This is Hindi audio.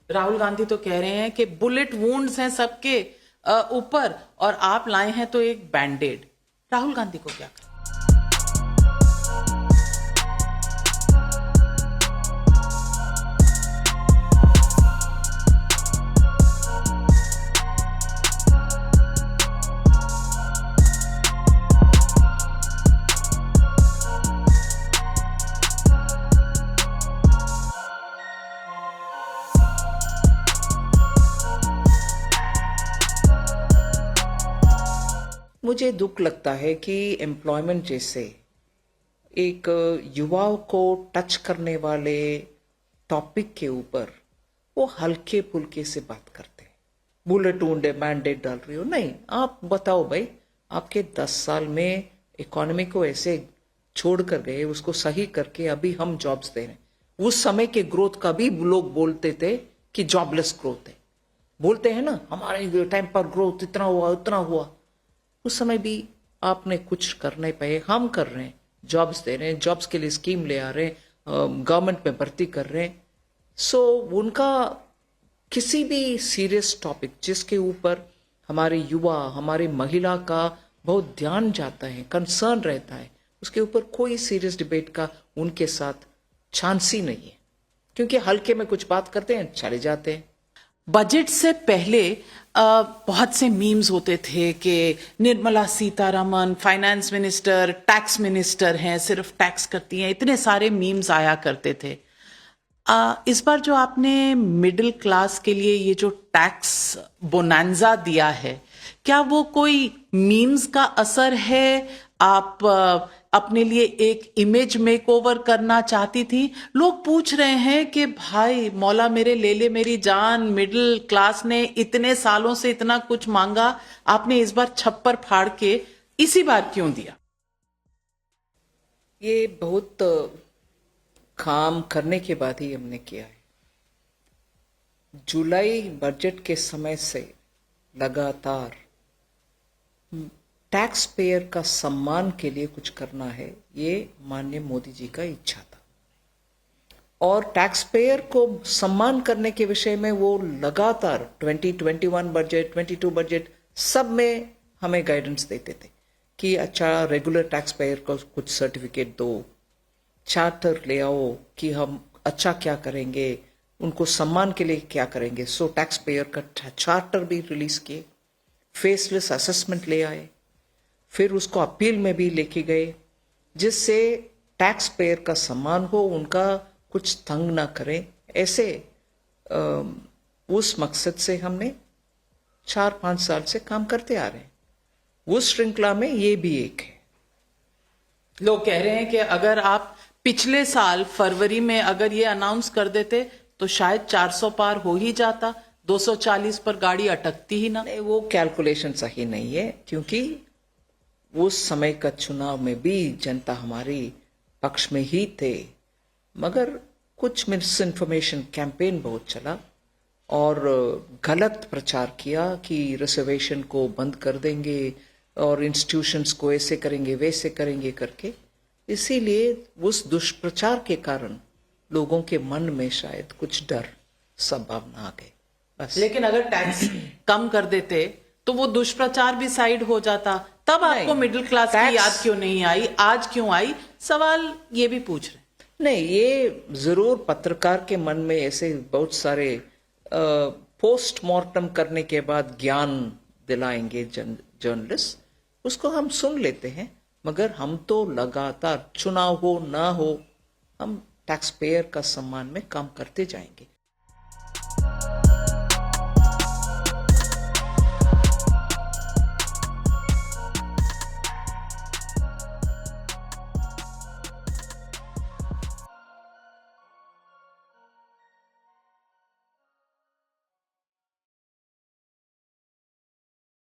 राहुल गांधी तो कह रहे हैं कि बुलेट वुंड्स हैं सबके ऊपर और आप लाए हैं तो एक बैंडेड। राहुल गांधी को क्या करें? मुझे दुख लगता है कि एम्प्लॉयमेंट जैसे एक युवाओं को टच करने वाले टॉपिक के ऊपर वो हल्के फुल्के से बात करते हैं। बुलेट वुंड मैंडेट डाल रही हो, नहीं, आप बताओ भाई, आपके 10 साल में इकोनॉमी को ऐसे छोड़ कर गए, उसको सही करके अभी हम जॉब्स दे रहे हैं। उस समय के ग्रोथ का भी लोग बोलते थे कि जॉबलेस ग्रोथ है, बोलते हैं ना, हमारे टाइम पर ग्रोथ इतना हुआ उतना हुआ। उस समय भी आपने कुछ कर नहीं पाए, हम कर रहे हैं, जॉब्स दे रहे हैं, जॉब्स के लिए स्कीम ले आ रहे हैं, गवर्नमेंट में भर्ती कर रहे हैं। सो उनका किसी भी सीरियस टॉपिक जिसके ऊपर हमारे युवा, हमारी महिला का बहुत ध्यान जाता है, कंसर्न रहता है, उसके ऊपर कोई सीरियस डिबेट का उनके साथ चांस ही नहीं है, क्योंकि हल्के में कुछ बात करते हैं, चले जाते हैं। बजट से पहले बहुत से मीम्स होते थे कि Nirmala Sitharaman finance minister, tax minister हैं, सिर्फ टैक्स करती हैं, इतने सारे मीम्स आया करते थे। इस बार जो आपने मिडिल क्लास के लिए ये जो टैक्स बोनांजा दिया है, क्या वो कोई मीम्स का असर है? आप अपने लिए एक इमेज मेकओवर करना चाहती थी? लोग पूछ रहे हैं कि भाई मौला मेरे ले ले मेरी जान, मिडिल क्लास ने इतने सालों से इतना कुछ मांगा, आपने इस बार छप्पर फाड़ के इसी बार क्यों दिया? ये बहुत काम करने के बाद ही हमने किया है। जुलाई बजट के समय से लगातार टैक्स पेयर का सम्मान के लिए कुछ करना है, ये माननीय मोदी जी का इच्छा था। और टैक्स पेयर को सम्मान करने के विषय में वो लगातार 2021 बजट, 22 बजट, सब में हमें गाइडेंस देते थे कि अच्छा रेगुलर टैक्स पेयर को कुछ सर्टिफिकेट दो, चार्टर ले आओ कि हम अच्छा क्या करेंगे, उनको सम्मान के लिए क्या करेंगे। सो टैक्स पेयर का चार्टर भी रिलीज किए, फेसलेस असेसमेंट ले आए, फिर उसको अपील में भी लेके गए, जिससे टैक्स पेयर का सम्मान हो, उनका कुछ तंग ना करें। ऐसे उस मकसद से हमने 4-5 साल से काम करते आ रहे हैं। उस श्रृंखला में ये भी एक है। लोग कह रहे हैं कि अगर आप पिछले साल फरवरी में अगर ये अनाउंस कर देते तो शायद 400 पार हो ही जाता, 240 पर गाड़ी अटकती ही ना। नहीं, वो कैलकुलेशन सही नहीं है, क्योंकि उस समय का चुनाव में भी जनता हमारी पक्ष में ही थे, मगर कुछ मिस इन्फॉर्मेशन कैंपेन बहुत चला और गलत प्रचार किया कि रिजर्वेशन को बंद कर देंगे और इंस्टीट्यूशंस को ऐसे करेंगे वैसे करेंगे करके। इसीलिए उस दुष्प्रचार के कारण लोगों के मन में शायद कुछ डर, संभावना आ गई बस। लेकिन अगर टैक्स कम कर देते तो वो दुष्प्रचार भी साइड हो जाता, तब आपको मिडिल क्लास की याद क्यों नहीं आई? आज क्यों आई? सवाल ये भी पूछ रहे हैं। नहीं, ये जरूर पत्रकार के मन में ऐसे बहुत सारे पोस्टमार्टम करने के बाद ज्ञान दिलाएंगे जर्नलिस्ट, उसको हम सुन लेते हैं, मगर हम तो लगातार चुनाव हो ना हो, हम टैक्स पेयर का सम्मान में काम करते जाएंगे।